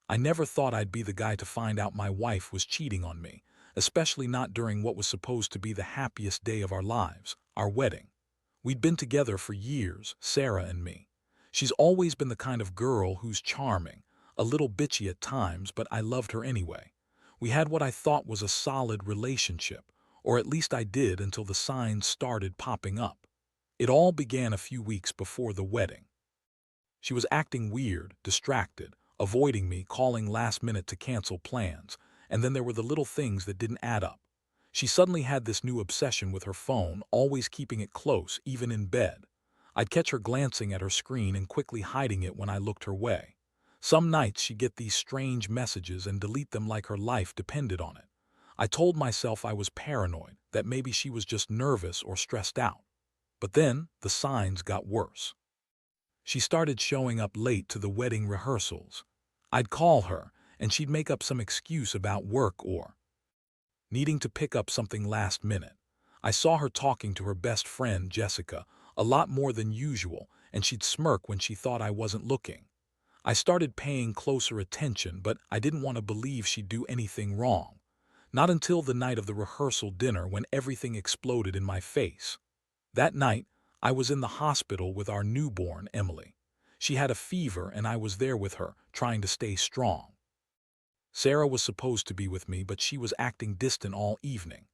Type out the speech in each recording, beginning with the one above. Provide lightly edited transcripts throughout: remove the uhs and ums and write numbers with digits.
I never thought I'd be the guy to find out my wife was cheating on me, especially not during what was supposed to be the happiest day of our lives, our wedding. We'd been together for years, Sarah and me. She's always been the kind of girl who's charming, a little bitchy at times, but I loved her anyway. We had what I thought was a solid relationship, or at least I did until the signs started popping up. It all began a few weeks before the wedding. She was acting weird, distracted, avoiding me, calling last minute to cancel plans, and then there were the little things that didn't add up. She suddenly had this new obsession with her phone, always keeping it close, even in bed. I'd catch her glancing at her screen and quickly hiding it when I looked her way. Some nights she'd get these strange messages and delete them like her life depended on it. I told myself I was paranoid, that maybe she was just nervous or stressed out. But then, the signs got worse. She started showing up late to the wedding rehearsals. I'd call her, and she'd make up some excuse about work or needing to pick up something last minute. I saw her talking to her best friend, Jessica, a lot more than usual, and she'd smirk when she thought I wasn't looking. I started paying closer attention, but I didn't want to believe she'd do anything wrong. Not until the night of the rehearsal dinner when everything exploded in my face. That night, I was in the hospital with our newborn, Emily. She had a fever and I was there with her, trying to stay strong. Sarah was supposed to be with me, but she was acting distant all evening.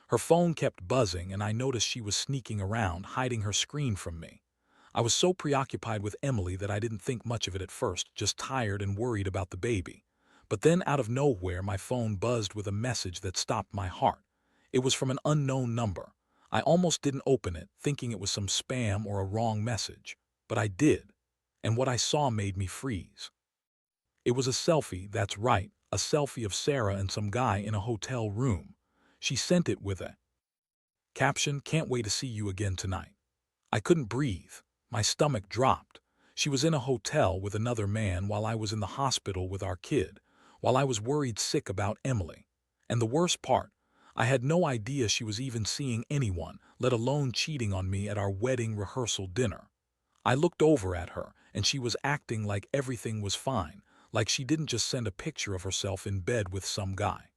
Her phone kept buzzing and I noticed she was sneaking around, hiding her screen from me. I was so preoccupied with Emily that I didn't think much of it at first, just tired and worried about the baby. But then out of nowhere, my phone buzzed with a message that stopped my heart. It was from an unknown number. I almost didn't open it, thinking it was some spam or a wrong message. But I did. And what I saw made me freeze. It was a selfie, that's right, a selfie of Sarah and some guy in a hotel room. She sent it with a caption, "Can't wait to see you again tonight." I couldn't breathe. My stomach dropped. She was in a hotel with another man while I was in the hospital with our kid, while I was worried sick about Emily. And the worst part, I had no idea she was even seeing anyone, let alone cheating on me at our wedding rehearsal dinner. I looked over at her, and she was acting like everything was fine, like she didn't just send a picture of herself in bed with some guy.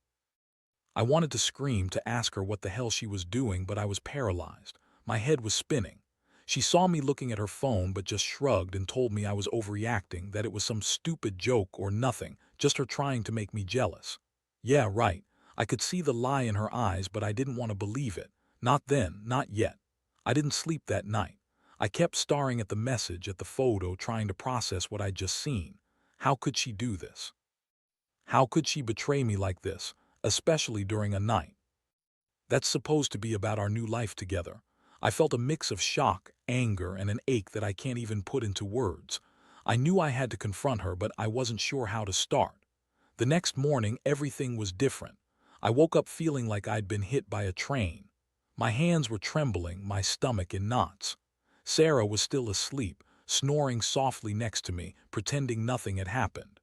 I wanted to scream to ask her what the hell she was doing, but I was paralyzed. My head was spinning. She saw me looking at her phone but just shrugged and told me I was overreacting, that it was some stupid joke or nothing, just her trying to make me jealous. Yeah, right. I could see the lie in her eyes, but I didn't want to believe it. Not then, not yet. I didn't sleep that night. I kept staring at the message, at the photo, trying to process what I'd just seen. How could she do this? How could she betray me like this, especially during a night that's supposed to be about our new life together? I felt a mix of shock, anger, and an ache that I can't even put into words. I knew I had to confront her, but I wasn't sure how to start. The next morning, everything was different. I woke up feeling like I'd been hit by a train. My hands were trembling, my stomach in knots. Sarah was still asleep, snoring softly next to me, pretending nothing had happened.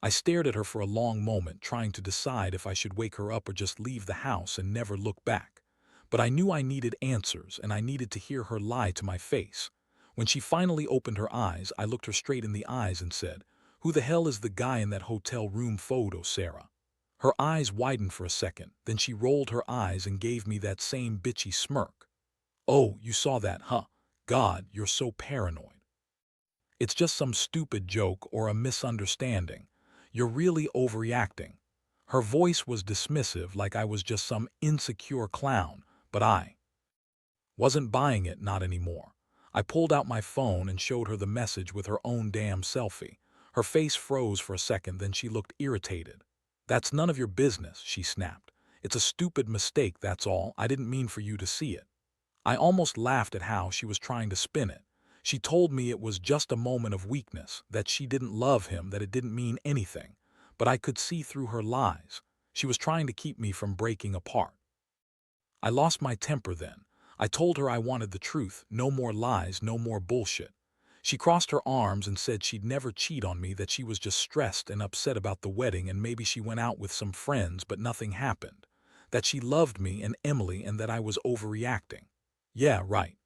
I stared at her for a long moment, trying to decide if I should wake her up or just leave the house and never look back. But I knew I needed answers, and I needed to hear her lie to my face. When she finally opened her eyes, I looked her straight in the eyes and said, "Who the hell is the guy in that hotel room photo, Sarah?" Her eyes widened for a second, then she rolled her eyes and gave me that same bitchy smirk. "Oh, you saw that, huh? God, you're so paranoid. It's just some stupid joke or a misunderstanding. You're really overreacting." Her voice was dismissive, like I was just some insecure clown, but I wasn't buying it, not anymore. I pulled out my phone and showed her the message with her own damn selfie. Her face froze for a second, then she looked irritated. "That's none of your business," she snapped. "It's a stupid mistake, that's all. I didn't mean for you to see it." I almost laughed at how she was trying to spin it. She told me it was just a moment of weakness, that she didn't love him, that it didn't mean anything. But I could see through her lies. She was trying to keep me from breaking apart. I lost my temper then. I told her I wanted the truth, no more lies, no more bullshit. She crossed her arms and said she'd never cheat on me, that she was just stressed and upset about the wedding and maybe she went out with some friends but nothing happened. That she loved me and Emily and that I was overreacting. Yeah, right.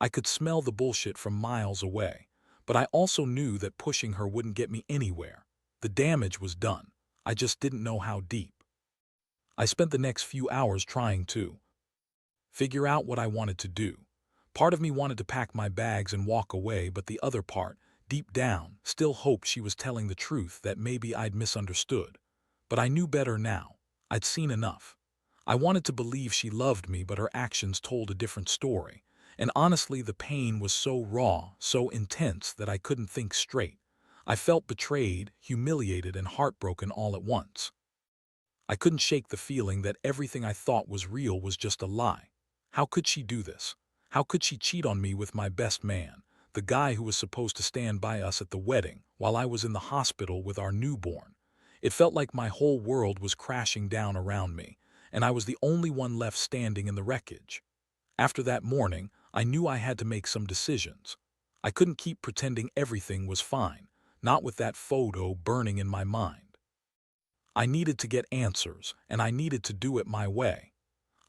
I could smell the bullshit from miles away. But I also knew that pushing her wouldn't get me anywhere. The damage was done. I just didn't know how deep. I spent the next few hours trying to figure out what I wanted to do. Part of me wanted to pack my bags and walk away, but the other part, deep down, still hoped she was telling the truth, that maybe I'd misunderstood. But I knew better now. I'd seen enough. I wanted to believe she loved me, but her actions told a different story. And honestly, the pain was so raw, so intense, that I couldn't think straight. I felt betrayed, humiliated, and heartbroken all at once. I couldn't shake the feeling that everything I thought was real was just a lie. How could she do this? How could she cheat on me with my best man, the guy who was supposed to stand by us at the wedding, while I was in the hospital with our newborn? It felt like my whole world was crashing down around me, and I was the only one left standing in the wreckage. After that morning, I knew I had to make some decisions. I couldn't keep pretending everything was fine, not with that photo burning in my mind. I needed to get answers, and I needed to do it my way.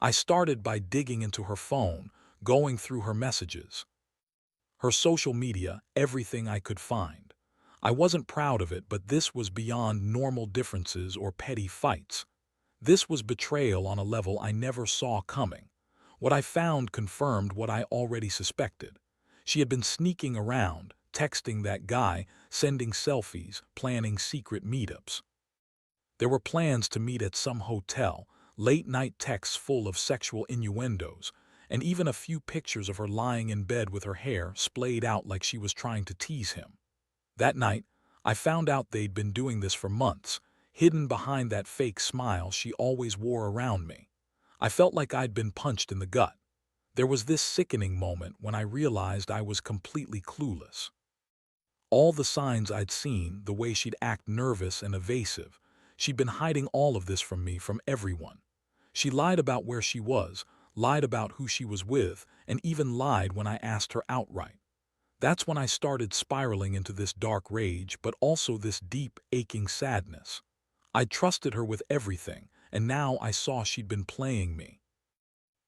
I started by digging into her phone, going through her messages, her social media, everything I could find. I wasn't proud of it, but this was beyond normal differences or petty fights. This was betrayal on a level I never saw coming. What I found confirmed what I already suspected. She had been sneaking around, texting that guy, sending selfies, planning secret meetups. There were plans to meet at some hotel, late-night texts full of sexual innuendos, and even a few pictures of her lying in bed with her hair splayed out like she was trying to tease him. That night, I found out they'd been doing this for months, hidden behind that fake smile she always wore around me. I felt like I'd been punched in the gut. There was this sickening moment when I realized I was completely clueless. All the signs I'd seen, the way she'd act nervous and evasive, she'd been hiding all of this from me, from everyone. She lied about where she was, lied about who she was with, and even lied when I asked her outright. That's when I started spiraling into this dark rage, but also this deep, aching sadness. I'd trusted her with everything, and now I saw she'd been playing me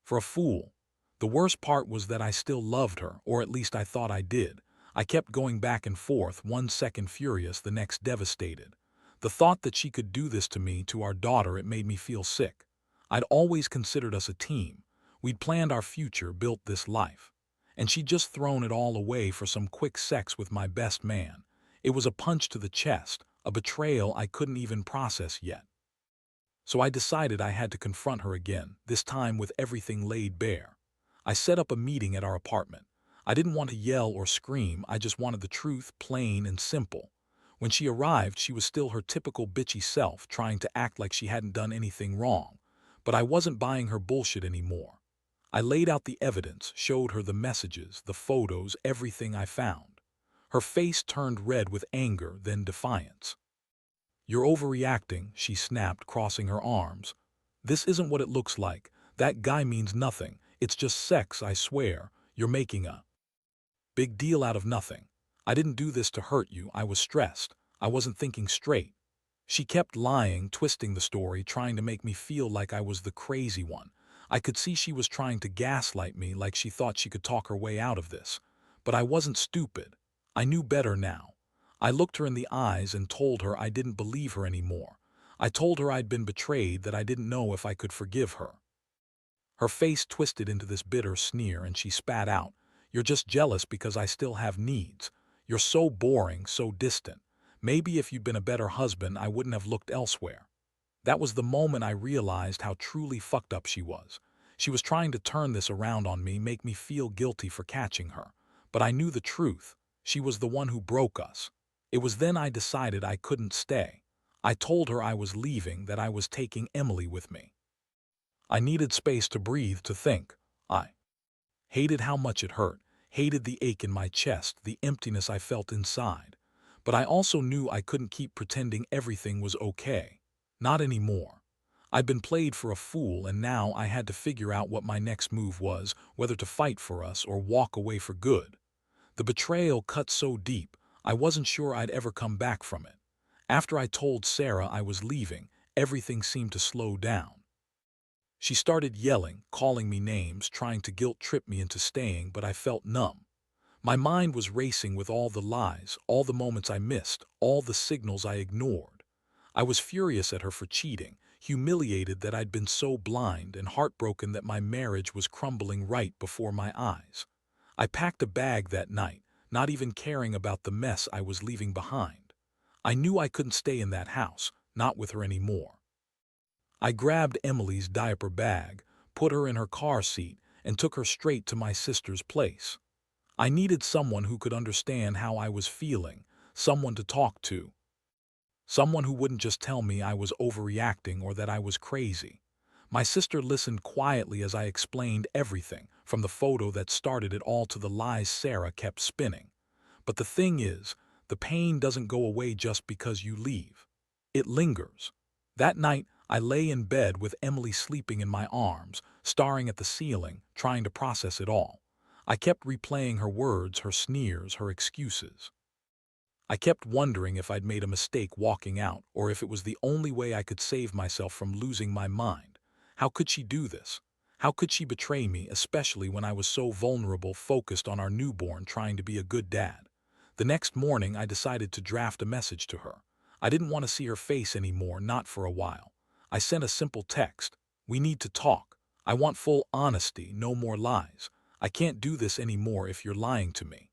for a fool. The worst part was that I still loved her, or at least I thought I did. I kept going back and forth, one second furious, the next devastated. The thought that she could do this to me, to our daughter, it made me feel sick. I'd always considered us a team. We'd planned our future, built this life. And she'd just thrown it all away for some quick sex with my best man. It was a punch to the chest, a betrayal I couldn't even process yet. So I decided I had to confront her again, this time with everything laid bare. I set up a meeting at our apartment. I didn't want to yell or scream, I just wanted the truth, plain and simple. When she arrived, she was still her typical bitchy self, trying to act like she hadn't done anything wrong. But I wasn't buying her bullshit anymore. I laid out the evidence, showed her the messages, the photos, everything I found. Her face turned red with anger, then defiance. "You're overreacting," she snapped, crossing her arms. "This isn't what it looks like. That guy means nothing. It's just sex, I swear. You're making a big deal out of nothing. I didn't do this to hurt you. I was stressed. I wasn't thinking straight." She kept lying, twisting the story, trying to make me feel like I was the crazy one. I could see she was trying to gaslight me, like she thought she could talk her way out of this. But I wasn't stupid. I knew better now. I looked her in the eyes and told her I didn't believe her anymore. I told her I'd been betrayed, that I didn't know if I could forgive her. Her face twisted into this bitter sneer, and she spat out, "You're just jealous because I still have needs. You're so boring, so distant. Maybe if you'd been a better husband, I wouldn't have looked elsewhere." That was the moment I realized how truly fucked up she was. She was trying to turn this around on me, make me feel guilty for catching her. But I knew the truth. She was the one who broke us. It was then I decided I couldn't stay. I told her I was leaving, that I was taking Emily with me. I needed space to breathe, to think. I hated how much it hurt, hated the ache in my chest, the emptiness I felt inside. But I also knew I couldn't keep pretending everything was okay. Not anymore. I'd been played for a fool, and now I had to figure out what my next move was, whether to fight for us or walk away for good. The betrayal cut so deep, I wasn't sure I'd ever come back from it. After I told Sarah I was leaving, everything seemed to slow down. She started yelling, calling me names, trying to guilt-trip me into staying, but I felt numb. My mind was racing with all the lies, all the moments I missed, all the signals I ignored. I was furious at her for cheating, humiliated that I'd been so blind, and heartbroken that my marriage was crumbling right before my eyes. I packed a bag that night, not even caring about the mess I was leaving behind. I knew I couldn't stay in that house, not with her anymore. I grabbed Emily's diaper bag, put her in her car seat, and took her straight to my sister's place. I needed someone who could understand how I was feeling, someone to talk to, someone who wouldn't just tell me I was overreacting or that I was crazy. My sister listened quietly as I explained everything, from the photo that started it all to the lies Sarah kept spinning. But the thing is, the pain doesn't go away just because you leave. It lingers. That night, I lay in bed with Emily sleeping in my arms, staring at the ceiling, trying to process it all. I kept replaying her words, her sneers, her excuses. I kept wondering if I'd made a mistake walking out, or if it was the only way I could save myself from losing my mind. How could she do this? How could she betray me, especially when I was so vulnerable, focused on our newborn, trying to be a good dad? The next morning, I decided to draft a message to her. I didn't want to see her face anymore, not for a while. I sent a simple text. We need to talk. I want full honesty, no more lies. I can't do this anymore if you're lying to me.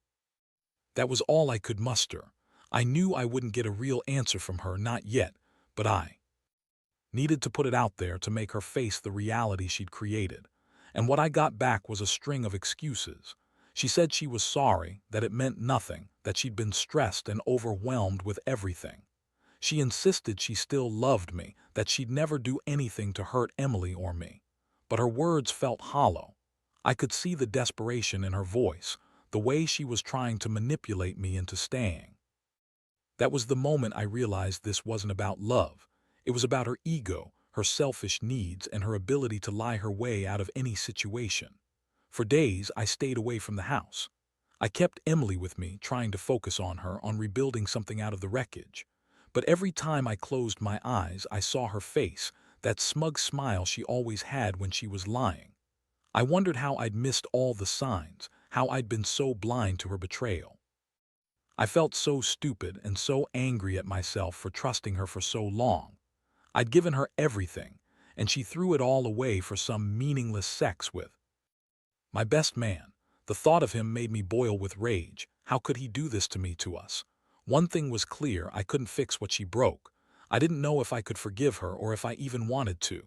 That was all I could muster. I knew I wouldn't get a real answer from her, not yet, but I needed to put it out there to make her face the reality she'd created. And what I got back was a string of excuses. She said she was sorry, that it meant nothing, that she'd been stressed and overwhelmed with everything. She insisted she still loved me, that she'd never do anything to hurt Emily or me. But her words felt hollow. I could see the desperation in her voice, the way she was trying to manipulate me into staying. That was the moment I realized this wasn't about love. It was about her ego, her selfish needs, and her ability to lie her way out of any situation. For days, I stayed away from the house. I kept Emily with me, trying to focus on her, on rebuilding something out of the wreckage. But every time I closed my eyes, I saw her face, that smug smile she always had when she was lying. I wondered how I'd missed all the signs, how I'd been so blind to her betrayal. I felt so stupid and so angry at myself for trusting her for so long. I'd given her everything, and she threw it all away for some meaningless sex with my best man. The thought of him made me boil with rage. How could he do this to me, to us? One thing was clear, I couldn't fix what she broke. I didn't know if I could forgive her or if I even wanted to.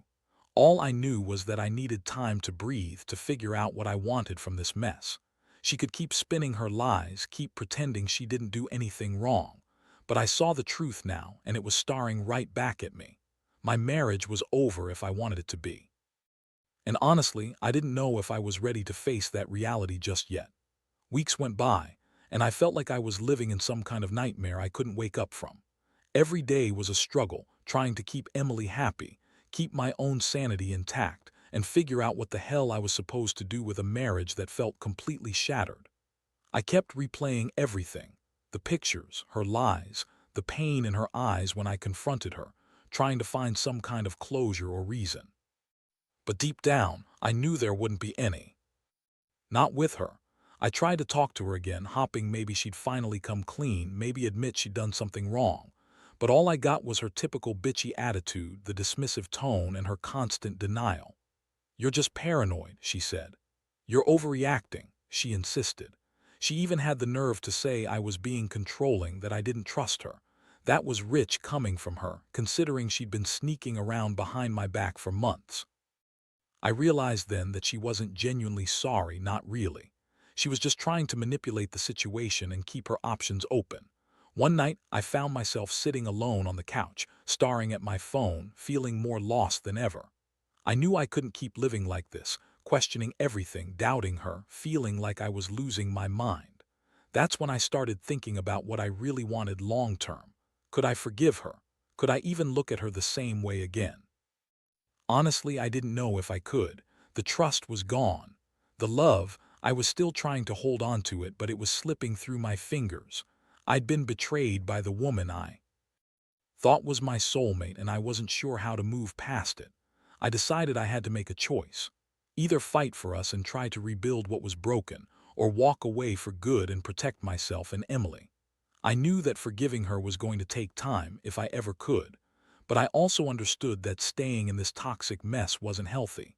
All I knew was that I needed time to breathe, to figure out what I wanted from this mess. She could keep spinning her lies, keep pretending she didn't do anything wrong. But I saw the truth now, and it was staring right back at me. My marriage was over if I wanted it to be. And honestly, I didn't know if I was ready to face that reality just yet. Weeks went by, and I felt like I was living in some kind of nightmare I couldn't wake up from. Every day was a struggle, trying to keep Emily happy, keep my own sanity intact, and figure out what the hell I was supposed to do with a marriage that felt completely shattered. I kept replaying everything, the pictures, her lies, the pain in her eyes when I confronted her, trying to find some kind of closure or reason. But deep down, I knew there wouldn't be any. Not with her. I tried to talk to her again, hoping maybe she'd finally come clean, maybe admit she'd done something wrong. But all I got was her typical bitchy attitude, the dismissive tone, and her constant denial. "You're just paranoid," she said. "You're overreacting," she insisted. She even had the nerve to say I was being controlling, that I didn't trust her. That was rich coming from her, considering she'd been sneaking around behind my back for months. I realized then that she wasn't genuinely sorry, not really. She was just trying to manipulate the situation and keep her options open. One night, I found myself sitting alone on the couch, staring at my phone, feeling more lost than ever. I knew I couldn't keep living like this, questioning everything, doubting her, feeling like I was losing my mind. That's when I started thinking about what I really wanted long term. Could I forgive her? Could I even look at her the same way again? Honestly, I didn't know if I could. The trust was gone. The love, I was still trying to hold on to it, but it was slipping through my fingers. I'd been betrayed by the woman I thought was my soulmate, and I wasn't sure how to move past it. I decided I had to make a choice. Either fight for us and try to rebuild what was broken, or walk away for good and protect myself and Emily. I knew that forgiving her was going to take time if I ever could, but I also understood that staying in this toxic mess wasn't healthy.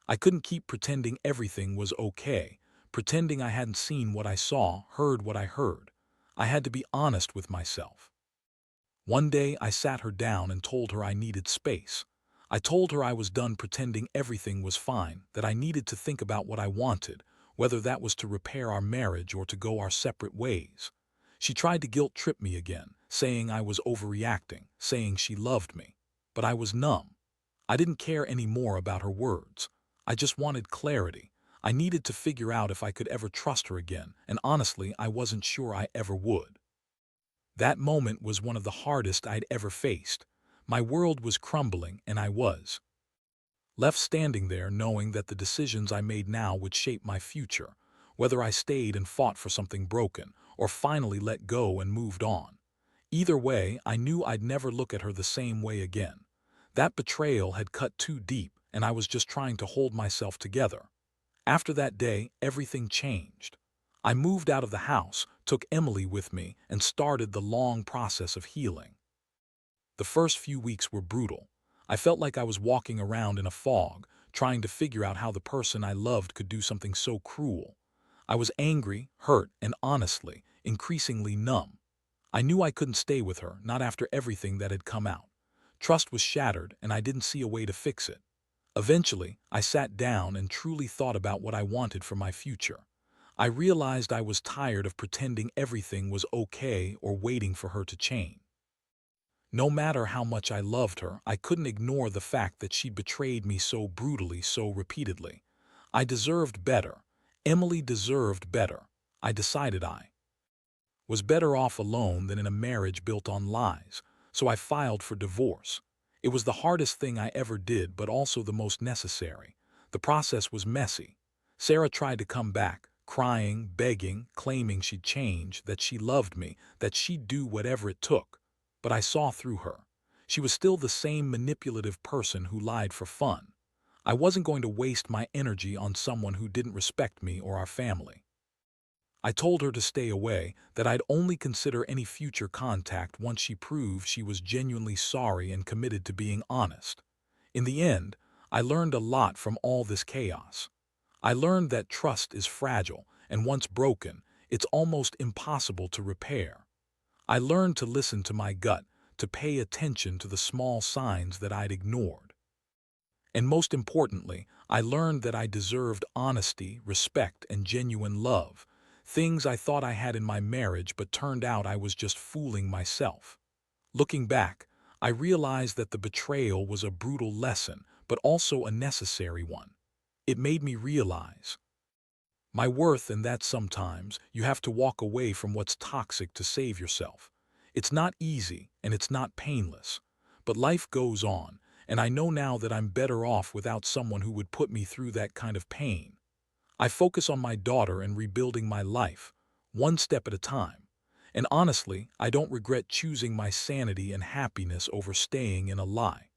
I couldn't keep pretending everything was okay, pretending I hadn't seen what I saw, heard what I heard. I had to be honest with myself. One day I sat her down and told her I needed space. I told her I was done pretending everything was fine, that I needed to think about what I wanted, whether that was to repair our marriage or to go our separate ways. She tried to guilt-trip me again, saying I was overreacting, saying she loved me. But I was numb. I didn't care any more about her words. I just wanted clarity. I needed to figure out if I could ever trust her again, and honestly, I wasn't sure I ever would. That moment was one of the hardest I'd ever faced. My world was crumbling, and I was left standing there knowing that the decisions I made now would shape my future, whether I stayed and fought for something broken, or finally let go and moved on. Either way, I knew I'd never look at her the same way again. That betrayal had cut too deep, and I was just trying to hold myself together. After that day, everything changed. I moved out of the house, took Emily with me, and started the long process of healing. The first few weeks were brutal. I felt like I was walking around in a fog, trying to figure out how the person I loved could do something so cruel. I was angry, hurt, and honestly, increasingly numb. I knew I couldn't stay with her, not after everything that had come out. Trust was shattered, and I didn't see a way to fix it. Eventually, I sat down and truly thought about what I wanted for my future. I realized I was tired of pretending everything was okay or waiting for her to change. No matter how much I loved her, I couldn't ignore the fact that she betrayed me so brutally, so repeatedly. I deserved better. Emily deserved better. I decided I was better off alone than in a marriage built on lies, so I filed for divorce. It was the hardest thing I ever did, but also the most necessary. The process was messy. Sarah tried to come back, crying, begging, claiming she'd change, that she loved me, that she'd do whatever it took. But I saw through her. She was still the same manipulative person who lied for fun. I wasn't going to waste my energy on someone who didn't respect me or our family. I told her to stay away, that I'd only consider any future contact once she proved she was genuinely sorry and committed to being honest. In the end, I learned a lot from all this chaos. I learned that trust is fragile, and once broken, it's almost impossible to repair. I learned to listen to my gut, to pay attention to the small signs that I'd ignored. And most importantly, I learned that I deserved honesty, respect, and genuine love, things I thought I had in my marriage but turned out I was just fooling myself. Looking back, I realized that the betrayal was a brutal lesson, but also a necessary one. It made me realize my worth, and that sometimes you have to walk away from what's toxic to save yourself. It's not easy and it's not painless, but life goes on, and I know now that I'm better off without someone who would put me through that kind of pain. I focus on my daughter and rebuilding my life, one step at a time. And honestly, I don't regret choosing my sanity and happiness over staying in a lie.